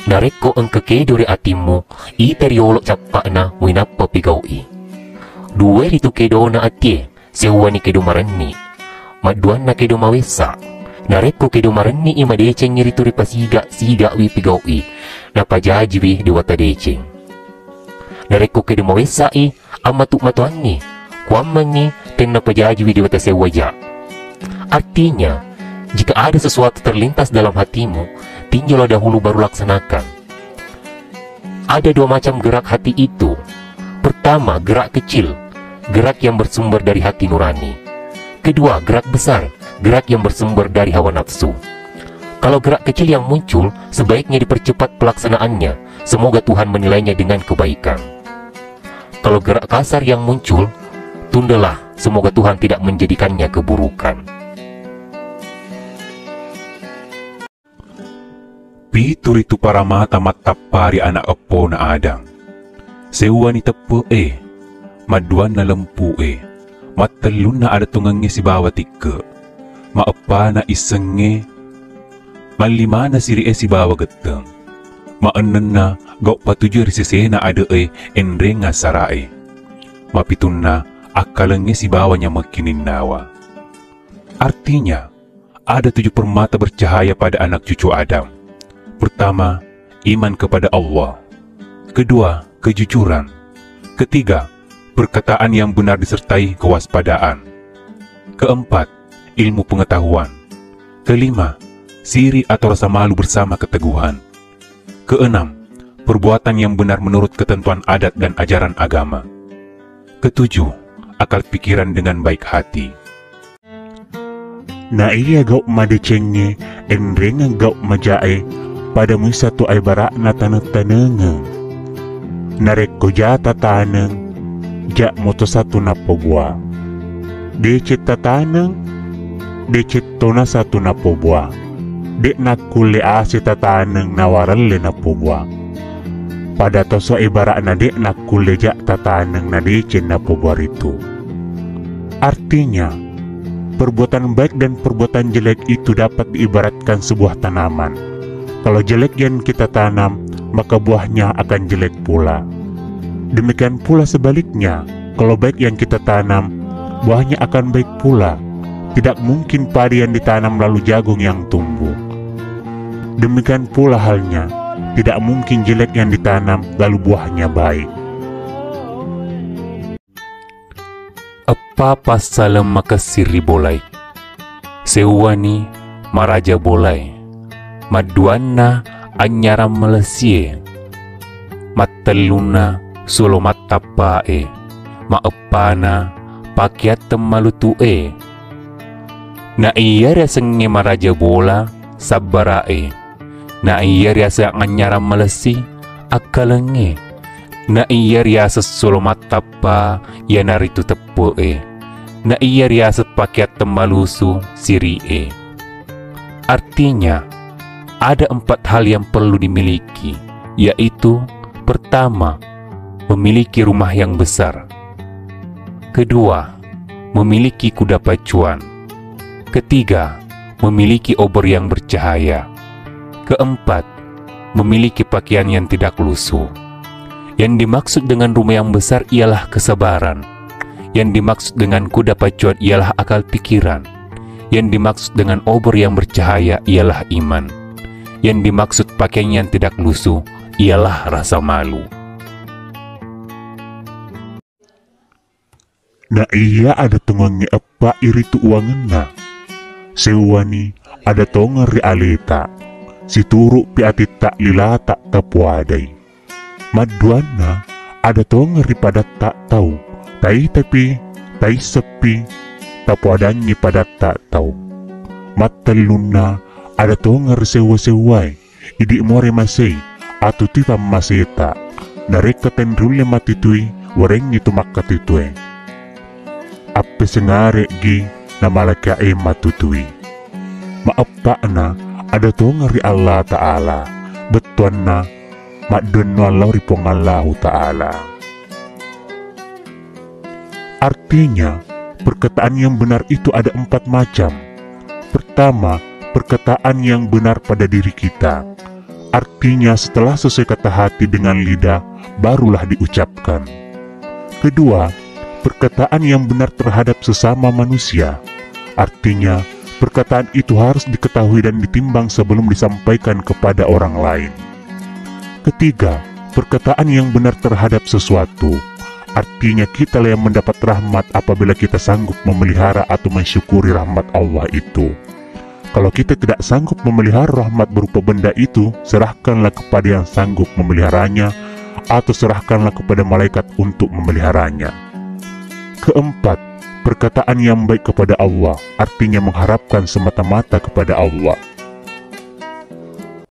Nareko ang kakedore atimu, iperiolok capakna winapa pigaui. Dua itu kedo na atie, sewani kedo marenni. Maduan na kedo mawesa. Nareko kedo marenni ima deceng ngirituri pasiga wi pigaui. Napajajiwi diwata deceng. Nareko kedo mawesa amatuk matuanni. Kuamanni ten napajajiwi diwata sewaja. Artinya, jika ada sesuatu terlintas dalam hatimu, tinjaulah dahulu baru laksanakan. Ada dua macam gerak hati itu. Pertama, gerak kecil, gerak yang bersumber dari hati nurani. Kedua, gerak besar, gerak yang bersumber dari hawa nafsu. Kalau gerak kecil yang muncul, sebaiknya dipercepat pelaksanaannya. Semoga Tuhan menilainya dengan kebaikan. Kalau gerak kasar yang muncul, tundalah. Semoga Tuhan tidak menjadikannya keburukan. Pitur itu para mata matapari anak epo na adang. Sewa ni tepo maduan na lempu matalun na ada tungange si bawa tika. Maapa na isenge, malima na siri si bawa geteng. Maanan na gau patuju risese na ada endre nga sarae. Mapitun na akalenge si bawanya makinin nawa. Artinya, ada 7 permata bercahaya pada anak cucu Adam. Pertama, iman kepada Allah. Kedua, kejujuran. Ketiga, perkataan yang benar disertai kewaspadaan. Keempat, ilmu pengetahuan. Kelima, siri atau rasa malu bersama keteguhan. Keenam, perbuatan yang benar menurut ketentuan adat dan ajaran agama. Ketujuh, akal pikiran dengan baik hati. Na iya gau madecenge enrenga gau majae pada muisa tu ay barak na taneng-tanengang. Nareko jata taneng, jak moto satu na pobua. Decet tataneng, decet tona satu na pobua. Dek nakule ase tataneng nawaralle na pobua. Pada toso ay barak na dek nakule jak tataneng na decet na pobua itu. Artinya, perbuatan baik dan perbuatan jelek itu dapat diibaratkan sebuah tanaman. Kalau jelek yang kita tanam, maka buahnya akan jelek pula. Demikian pula sebaliknya, kalau baik yang kita tanam, buahnya akan baik pula. Tidak mungkin padi yang ditanam lalu jagung yang tumbuh. Demikian pula halnya, tidak mungkin jelek yang ditanam lalu buahnya baik. Apa pasalam makasiri bolai, sewani maraja bolai, maduanna anyaram melesie, mataluna solo matapae, maepana pakiat malutue. Na iya rasenge maraja bola sabarae, na iya rasa anyaram melesi akalenge. Na iya riasa solo matapa ya naritu tepoe. Na iya riasa pakiat temalusu sirie. Artinya, ada 4 hal yang perlu dimiliki, yaitu pertama, memiliki rumah yang besar. Kedua, memiliki kuda pacuan. Ketiga, memiliki obor yang bercahaya. Keempat, memiliki pakaian yang tidak lusuh. Yang dimaksud dengan rumah yang besar ialah kesabaran. Yang dimaksud dengan kuda pacuan ialah akal pikiran. Yang dimaksud dengan obor yang bercahaya ialah iman. Yang dimaksud pakaian yang tidak lusuh ialah rasa malu. Na iya ada tungangnya apa iritu uanganna. Sewani ada tongan realita. Si turuk pi ati tak lilata tapuadai. Maduanna ada tongan pada tak tahu. Tai sepi tapuadannya pada tak tahu. Mataluna ada tongan sewa-sewai. Idi more masay atau tipa maseta. Nareka tenrulle matitui wareng itu makatitui. Ape sengare gi na malakae matutui. Maapakna ada tongan ri Allah Ta'ala. Betuanna makdunno Allah ripong Allah Ta'ala. Artinya, perkataan yang benar itu ada 4 macam. Pertama, perkataan yang benar pada diri kita. artinya setelah sesuai kata hati dengan lidah, barulah diucapkan. Kedua, perkataan yang benar terhadap sesama manusia, artinya perkataan itu harus diketahui dan ditimbang sebelum disampaikan kepada orang lain. Ketiga, perkataan yang benar terhadap sesuatu, artinya kita yang mendapat rahmat apabila kita sanggup memelihara atau mensyukuri rahmat Allah itu. Kalau kita tidak sanggup memelihara rahmat berupa benda itu, serahkanlah kepada yang sanggup memeliharanya, atau serahkanlah kepada malaikat untuk memeliharanya. Keempat, perkataan yang baik kepada Allah, artinya mengharapkan semata-mata kepada Allah.